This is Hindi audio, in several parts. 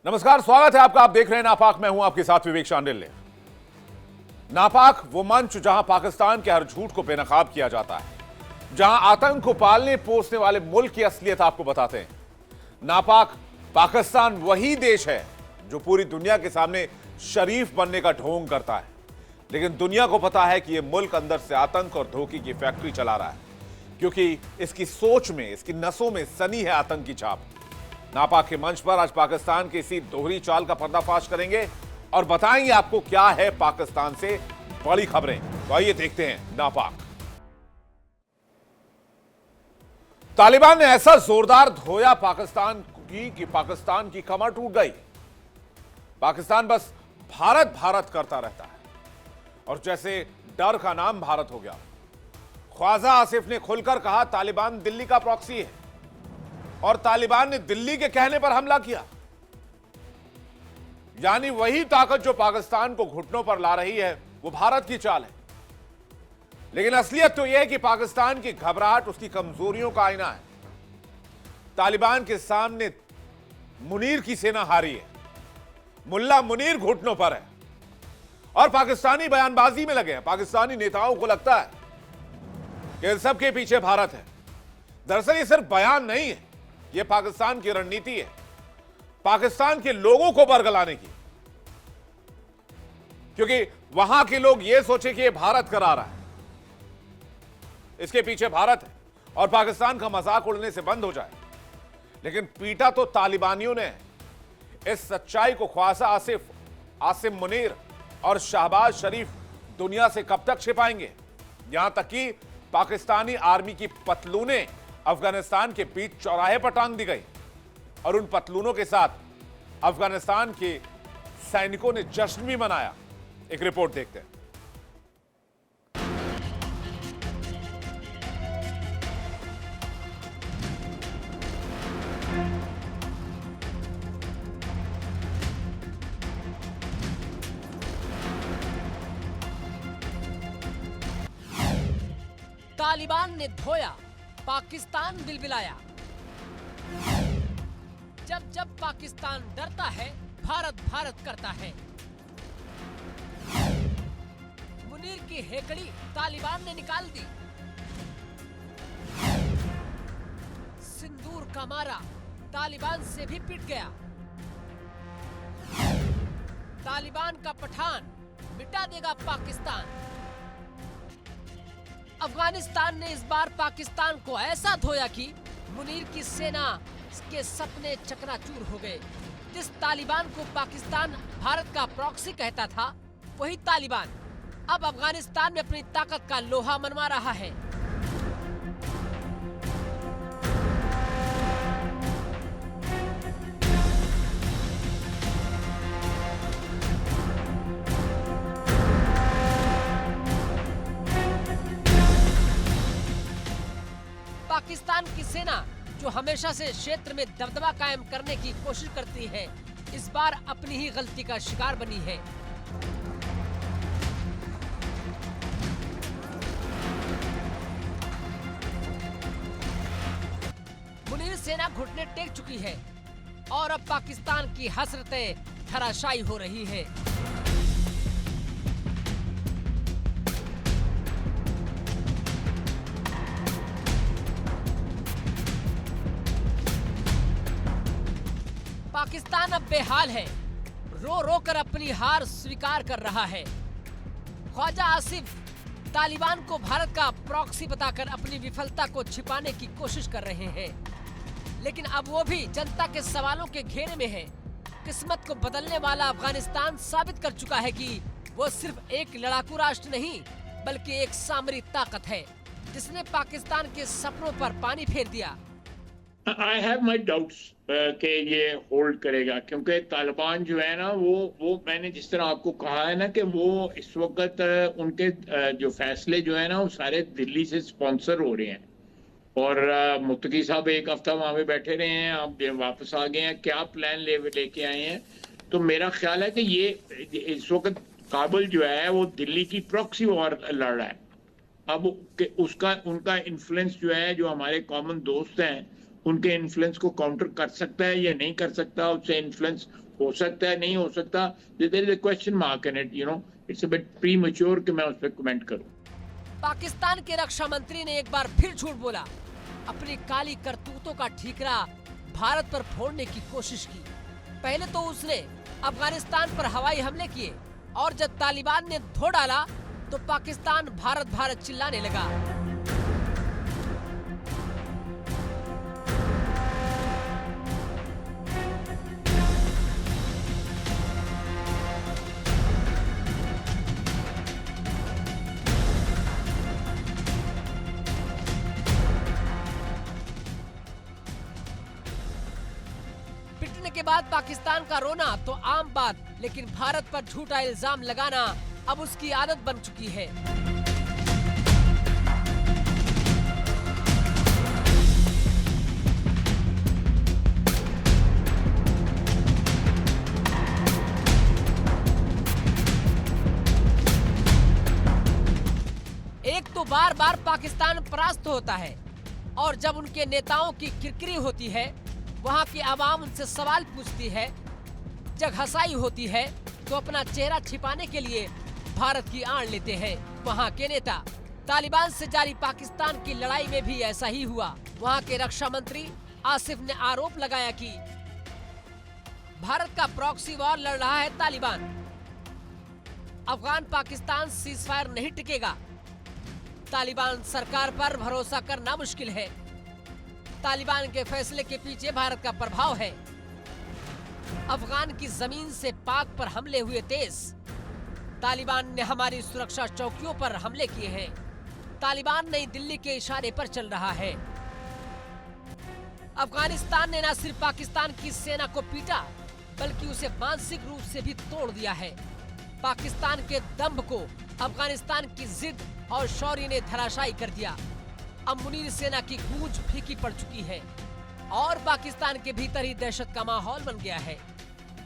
नमस्कार, स्वागत है आपका। आप देख रहे हैं नापाक। मैं हूं आपके साथ विवेक शांडिल्य। नापाक वो मंच जहां पाकिस्तान के हर झूठ को बेनकाब किया जाता है, जहां आतंक को पालने पोसने वाले मुल्क की असलियत आपको बताते हैं। नापाक पाकिस्तान वही देश है जो पूरी दुनिया के सामने शरीफ बनने का ढोंग करता है, लेकिन दुनिया को पता है कि यह मुल्क अंदर से आतंक और धोखे की फैक्ट्री चला रहा है, क्योंकि इसकी सोच में, इसकी नसों में सनी है आतंक की छाप। नापाक के मंच पर आज पाकिस्तान की इसी दोहरी चाल का पर्दाफाश करेंगे और बताएंगे आपको क्या है पाकिस्तान से बड़ी खबरें। तो आइए देखते हैं नापाक। तालिबान ने ऐसा जोरदार धोया पाकिस्तान की कि पाकिस्तान की कमर टूट गई। पाकिस्तान बस भारत भारत करता रहता है और जैसे डर का नाम भारत हो गया। ख्वाजा आसिफ ने खुलकर कहा तालिबान दिल्ली का प्रॉक्सी है और तालिबान ने दिल्ली के कहने पर हमला किया। यानी वही ताकत जो पाकिस्तान को घुटनों पर ला रही है वो भारत की चाल है। लेकिन असलियत तो यह है कि पाकिस्तान की घबराहट उसकी कमजोरियों का आईना है। तालिबान के सामने मुनीर की सेना हारी है, मुल्ला मुनीर घुटनों पर है और पाकिस्तानी बयानबाजी में लगे हैं। पाकिस्तानी नेताओं को लगता है कि इन सबके पीछे भारत है। दरअसल ये सिर्फ बयान नहीं है, यह पाकिस्तान की रणनीति है, पाकिस्तान के लोगों को बरगलाने की। क्योंकि वहां के लोग यह सोचे कि यह भारत करा रहा है, इसके पीछे भारत है और पाकिस्तान का मजाक उड़ने से बंद हो जाए। लेकिन पीटा तो तालिबानियों ने। इस सच्चाई को ख्वाजा आसिफ, आसिम मुनीर और शहबाज शरीफ दुनिया से कब तक छिपाएंगे? यहां तक कि पाकिस्तानी आर्मी की पतलूनें अफगानिस्तान के बीच चौराहे पर टांग दी गई और उन पतलूनों के साथ अफगानिस्तान के सैनिकों ने जश्न भी मनाया। एक रिपोर्ट देखते हैं। तालिबान ने धोया, पाकिस्तान बिलबिलाया। जब जब पाकिस्तान डरता है, भारत भारत करता है। मुनीर की हेकड़ी तालिबान ने निकाल दी। सिंदूर का मारा तालिबान से भी पिट गया। तालिबान का पठान मिटा देगा पाकिस्तान। अफगानिस्तान ने इस बार पाकिस्तान को ऐसा धोया कि मुनीर की सेना के सपने चकनाचूर हो गए। जिस तालिबान को पाकिस्तान भारत का प्रॉक्सी कहता था, वही तालिबान अब अफगानिस्तान में अपनी ताकत का लोहा मनवा रहा है। पाकिस्तान की सेना जो हमेशा से क्षेत्र में दबदबा कायम करने की कोशिश करती है, इस बार अपनी ही गलती का शिकार बनी है। मुनीर सेना घुटने टेक चुकी है और अब पाकिस्तान की हसरतें धराशायी हो रही है। पाकिस्तान अब बेहाल है, रो रो कर अपनी हार स्वीकार कर रहा है। ख्वाजा आसिफ तालिबान को भारत का प्रॉक्सी बताकर अपनी विफलता को छिपाने की कोशिश कर रहे हैं, लेकिन अब वो भी जनता के सवालों के घेरे में है। किस्मत को बदलने वाला अफगानिस्तान साबित कर चुका है कि वो सिर्फ एक लड़ाकू राष्ट्र नहीं, बल्कि एक सामरिक ताकत है, जिसने पाकिस्तान के सपनों पर पानी फेर दिया। आई हैव माई डाउट्स कि ये होल्ड करेगा, क्योंकि तालिबान जो है ना वो मैंने जिस तरह आपको कहा है ना कि वो इस वक्त उनके जो फैसले जो है ना वो सारे दिल्ली से स्पॉन्सर हो रहे हैं। और मुत्तकी साहब एक हफ्ता वहाँ पे बैठे रहे हैं, अब वापस आ गए हैं, क्या प्लान लेके आए हैं। तो मेरा ख्याल है कि ये इस वक्त काबुल जो है वो दिल्ली की प्रॉक्सी वॉर लड़ रहा है। अब उसका उनका इन्फ्लुएंस जो है, जो हमारे कॉमन दोस्त हैं उनके इन्फ्लुएंस को काउंटर कर सकता है या नहीं कर सकता, उससे इन्फ्लुएंस हो सकता है नहीं हो सकता, there is a question mark in it, you know, it's a bit premature कि मैं उस पर कमेंट करूं। पाकिस्तान के रक्षा मंत्री ने एक बार फिर झूठ बोला, अपनी काली करतूतों का ठीकरा भारत पर फोड़ने की कोशिश की। पहले तो उसने अफगानिस्तान पर हवाई हमले किए और जब तालिबान ने धो डाला तो पाकिस्तान भारत भारत चिल्लाने लगा। पिटने के बाद पाकिस्तान का रोना तो आम बात, लेकिन भारत पर झूठा इल्जाम लगाना अब उसकी आदत बन चुकी है। एक तो बार बार पाकिस्तान परास्त होता है और जब उनके नेताओं की किरकिरी होती है, वहाँ की आवाम उनसे सवाल पूछती है, जब हंसाई होती है तो अपना चेहरा छिपाने के लिए भारत की आड़ लेते हैं वहाँ के नेता। तालिबान से जारी पाकिस्तान की लड़ाई में भी ऐसा ही हुआ। वहाँ के रक्षा मंत्री आसिफ ने आरोप लगाया कि भारत का प्रॉक्सी वॉर लड़ रहा है तालिबान। अफगान पाकिस्तान सीजफायर नहीं टिकेगा। तालिबान सरकार पर भरोसा करना मुश्किल है। तालिबान के फैसले के पीछे भारत का प्रभाव है। अफगान की जमीन से पाक पर हमले हुए तेज। तालिबान ने हमारी सुरक्षा चौकियों पर हमले किए हैं। तालिबान नई दिल्ली के इशारे पर चल रहा है। अफगानिस्तान ने न सिर्फ पाकिस्तान की सेना को पीटा, बल्कि उसे मानसिक रूप से भी तोड़ दिया है। पाकिस्तान के दंभ को अफगानिस्तान की जिद और शौर्य ने धराशायी कर दिया। अब मुनीर सेना की गूंज फीकी पड़ चुकी है और पाकिस्तान के भीतर ही दहशत का माहौल बन गया है।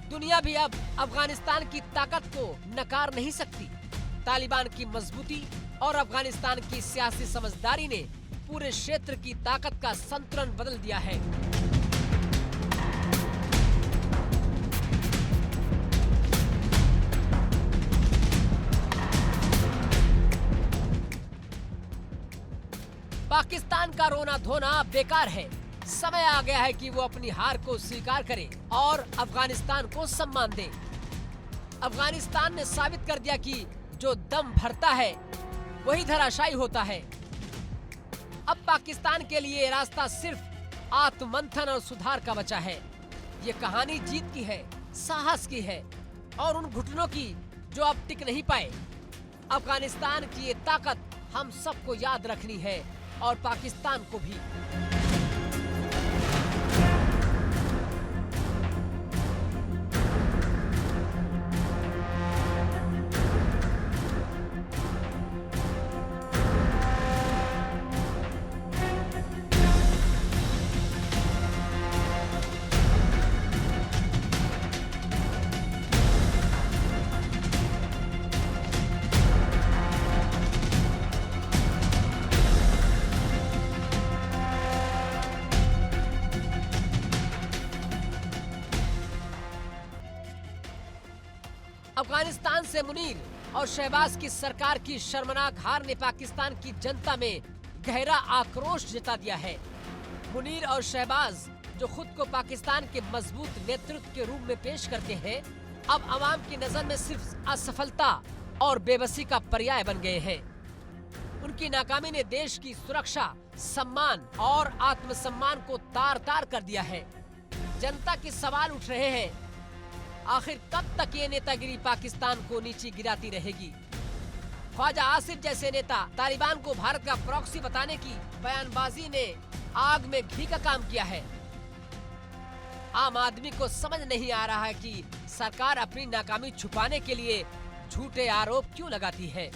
दुनिया भी अब अफगानिस्तान की ताकत को नकार नहीं सकती। तालिबान की मजबूती और अफगानिस्तान की सियासी समझदारी ने पूरे क्षेत्र की ताकत का संतुलन बदल दिया है। पाकिस्तान का रोना धोना बेकार है। समय आ गया है कि वो अपनी हार को स्वीकार करे और अफगानिस्तान को सम्मान दे। अफगानिस्तान ने साबित कर दिया कि जो दम भरता है वही धराशायी होता है। अब पाकिस्तान के लिए रास्ता सिर्फ आत्ममंथन और सुधार का बचा है। ये कहानी जीत की है, साहस की है और उन घुटनों की जो अब टिक नहीं पाए। अफगानिस्तान की ये ताकत हम सबको याद रखनी है और पाकिस्तान को भी। अफगानिस्तान से मुनीर और शहबाज की सरकार की शर्मनाक हार ने पाकिस्तान की जनता में गहरा आक्रोश जता दिया है। मुनीर और शहबाज, जो खुद को पाकिस्तान के मजबूत नेतृत्व के रूप में पेश करते हैं, अब आवाम की नजर में सिर्फ असफलता और बेबसी का पर्याय बन गए हैं। उनकी नाकामी ने देश की सुरक्षा, सम्मान और आत्मसम्मान को तार तार कर दिया है। जनता के सवाल उठ रहे हैं, आखिर कब तक ये नेतागिरी पाकिस्तान को नीचे गिराती रहेगी? ख्वाजा आसिफ जैसे नेता तालिबान को भारत का प्रॉक्सी बताने की बयानबाजी ने आग में घी का काम किया है। आम आदमी को समझ नहीं आ रहा है कि सरकार अपनी नाकामी छुपाने के लिए झूठे आरोप क्यों लगाती है।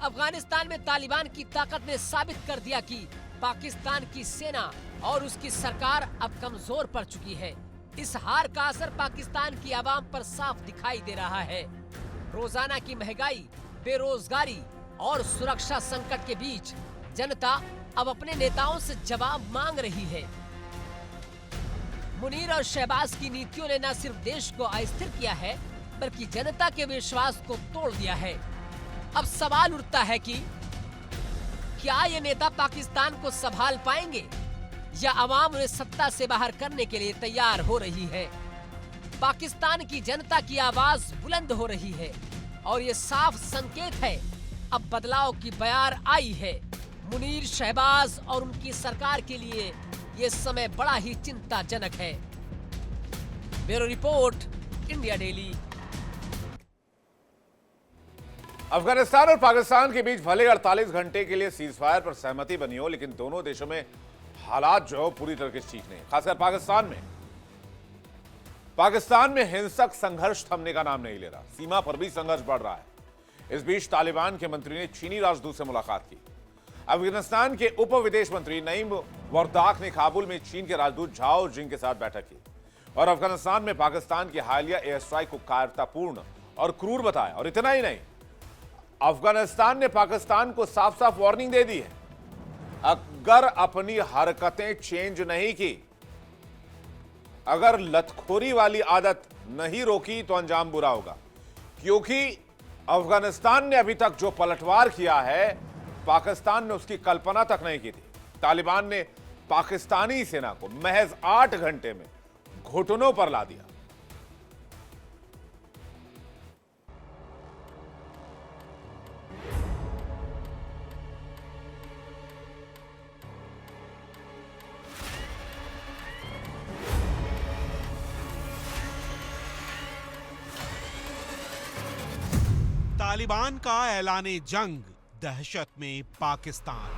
अफगानिस्तान में तालिबान की ताकत ने साबित कर दिया कि पाकिस्तान की सेना और उसकी सरकार अब कमजोर पड़ चुकी है। इस हार का असर पाकिस्तान की आवाम पर साफ दिखाई दे रहा है। रोजाना की महंगाई, बेरोजगारी और सुरक्षा संकट के बीच जनता अब अपने नेताओं से जवाब मांग रही है। मुनीर और शहबाज की नीतियों ने न सिर्फ देश को अस्थिर किया है, बल्कि जनता के विश्वास को तोड़ दिया है। अब सवाल उठता है कि क्या ये नेता पाकिस्तान को संभाल पाएंगे या अवाम उन्हें सत्ता से बाहर करने के लिए तैयार हो रही है। पाकिस्तान की जनता की आवाज बुलंद हो रही है और ये साफ संकेत है अब बदलाव की बयार आई है। मुनीर, शहबाज और उनकी सरकार के लिए ये समय बड़ा ही चिंताजनक है। Bureau report, India daily. Afghanistan और पाकिस्तान के बीच भले 48 घंटे के लिए सीजफायर पर सहमति बनी हो, लेकिन दोनों देशों में हालात जो है पूरी तरह से ठीक नहीं। खासकर पाकिस्तान में हिंसक संघर्ष थमने का नाम नहीं ले रहा। सीमा पर भी संघर्ष बढ़ रहा है। इस बीच तालिबान के मंत्री ने चीनी राजदूत से मुलाकात की। अफगानिस्तान के उप विदेश मंत्री नईम वरदाक ने काबुल में चीन के राजदूत झाओ जिंग के साथ बैठक की और अफगानिस्तान में पाकिस्तान की हालिया एयर स्ट्राइक को कायरतापूर्ण और क्रूर बताया। और इतना ही नहीं, अफगानिस्तान ने पाकिस्तान को साफ साफ वार्निंग दे दी है, अगर अपनी हरकतें चेंज नहीं की, अगर लतखोरी वाली आदत नहीं रोकी तो अंजाम बुरा होगा। क्योंकि अफगानिस्तान ने अभी तक जो पलटवार किया है, पाकिस्तान ने उसकी कल्पना तक नहीं की थी। तालिबान ने पाकिस्तानी सेना को महज 8 घंटे में घुटनों पर ला दिया। तालिबान का ऐलाने जंग, दहशत में पाकिस्तान।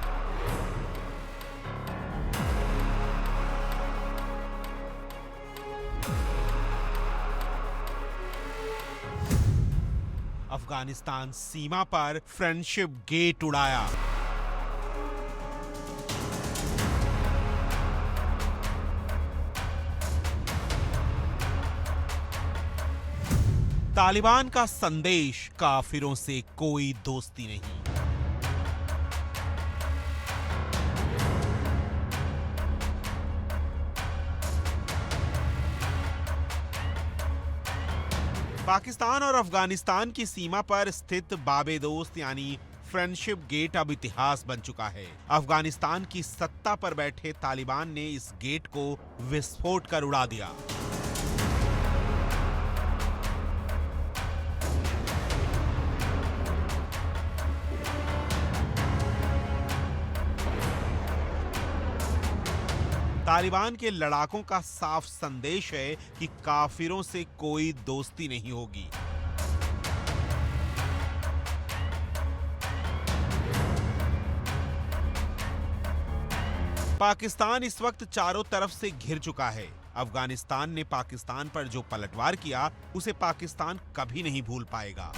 अफगानिस्तान सीमा पर फ्रेंडशिप गेट उड़ाया। तालिबान का संदेश, काफिरों से कोई दोस्ती नहीं। पाकिस्तान और अफगानिस्तान की सीमा पर स्थित बाबे-दोस्त यानी फ्रेंडशिप गेट अब इतिहास बन चुका है। अफगानिस्तान की सत्ता पर बैठे तालिबान ने इस गेट को विस्फोट कर उड़ा दिया। तालिबान के लड़ाकों का साफ संदेश है कि काफिरों से कोई दोस्ती नहीं होगी। पाकिस्तान इस वक्त चारों तरफ से घिर चुका है। अफगानिस्तान ने पाकिस्तान पर जो पलटवार किया, उसे पाकिस्तान कभी नहीं भूल पाएगा।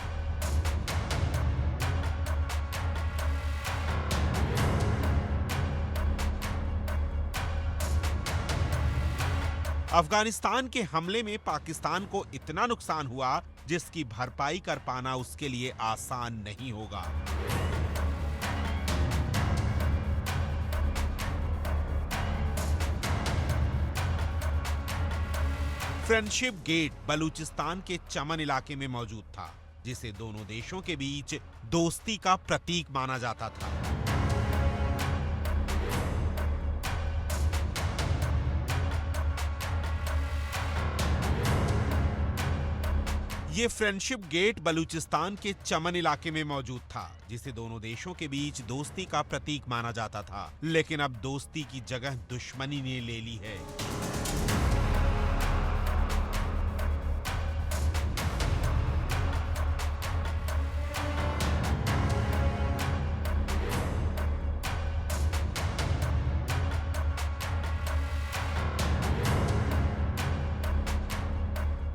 अफगानिस्तान के हमले में पाकिस्तान को इतना नुकसान हुआ जिसकी भरपाई कर पाना उसके लिए आसान नहीं होगा। फ्रेंडशिप गेट बलूचिस्तान के चमन इलाके में मौजूद था, जिसे दोनों देशों के बीच दोस्ती का प्रतीक माना जाता था। ये फ्रेंडशिप गेट बलूचिस्तान के चमन इलाके में मौजूद था, जिसे दोनों देशों के बीच दोस्ती का प्रतीक माना जाता था। लेकिन अब दोस्ती की जगह दुश्मनी ने ले ली है।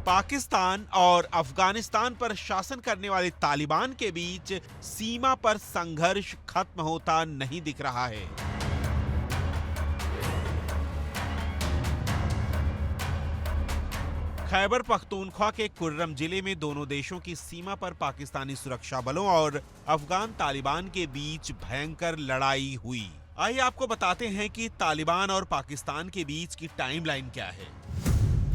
पाकिस्तान और अफगानिस्तान पर शासन करने वाले तालिबान के बीच सीमा पर संघर्ष खत्म होता नहीं दिख रहा है। खैबर पख्तूनख्वा के कुर्रम जिले में दोनों देशों की सीमा पर पाकिस्तानी सुरक्षा बलों और अफगान तालिबान के बीच भयंकर लड़ाई हुई। आइए आपको बताते हैं कि तालिबान और पाकिस्तान के बीच की टाइमलाइन क्या है।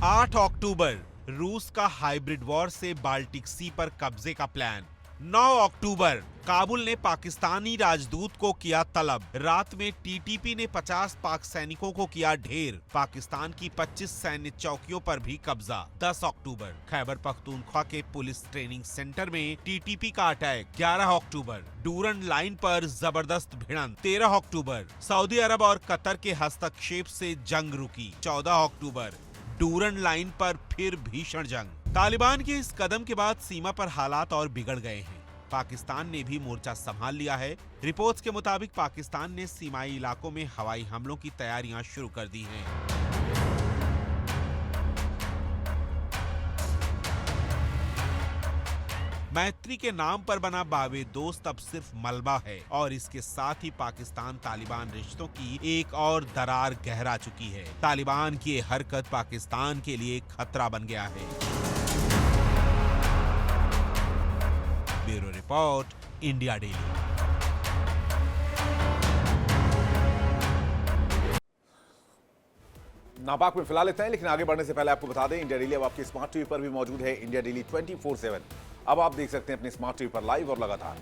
8 अक्टूबर रूस का हाइब्रिड वॉर से बाल्टिक सी पर कब्जे का प्लान। 9 अक्टूबर काबुल ने पाकिस्तानी राजदूत को किया तलब। रात में टीटीपी ने 50 पाक सैनिकों को किया ढेर। पाकिस्तान की 25 सैन्य चौकियों पर भी कब्जा। 10 अक्टूबर खैबर पख्तूनख्वा के पुलिस ट्रेनिंग सेंटर में टीटीपी का अटैक। 11 अक्टूबर डूरन लाइन पर जबरदस्त भिड़ंत। 13 अक्टूबर सऊदी अरब और कतर के हस्तक्षेप से जंग रुकी। 14 अक्टूबर डूरन लाइन पर फिर भीषण जंग। तालिबान के इस कदम के बाद सीमा पर हालात और बिगड़ गए हैं। पाकिस्तान ने भी मोर्चा संभाल लिया है। रिपोर्ट्स के मुताबिक पाकिस्तान ने सीमाई इलाकों में हवाई हमलों की तैयारियां शुरू कर दी हैं। मैत्री के नाम पर बना बाबे दोस्त अब सिर्फ मलबा है और इसके साथ ही पाकिस्तान तालिबान रिश्तों की एक और दरार गहरा चुकी है। तालिबान की ये हरकत पाकिस्तान के लिए खतरा बन गया है। Bureau report, India daily. नापाक में फिलहाल इतना है, लेकिन आगे बढ़ने से पहले आपको बता दें इंडिया डेली अब आपकी स्मार्ट टीवी पर भी मौजूद है। इंडिया डेली 24/7 अब आप देख सकते हैं अपने स्मार्ट टीवी पर लाइव और लगातार।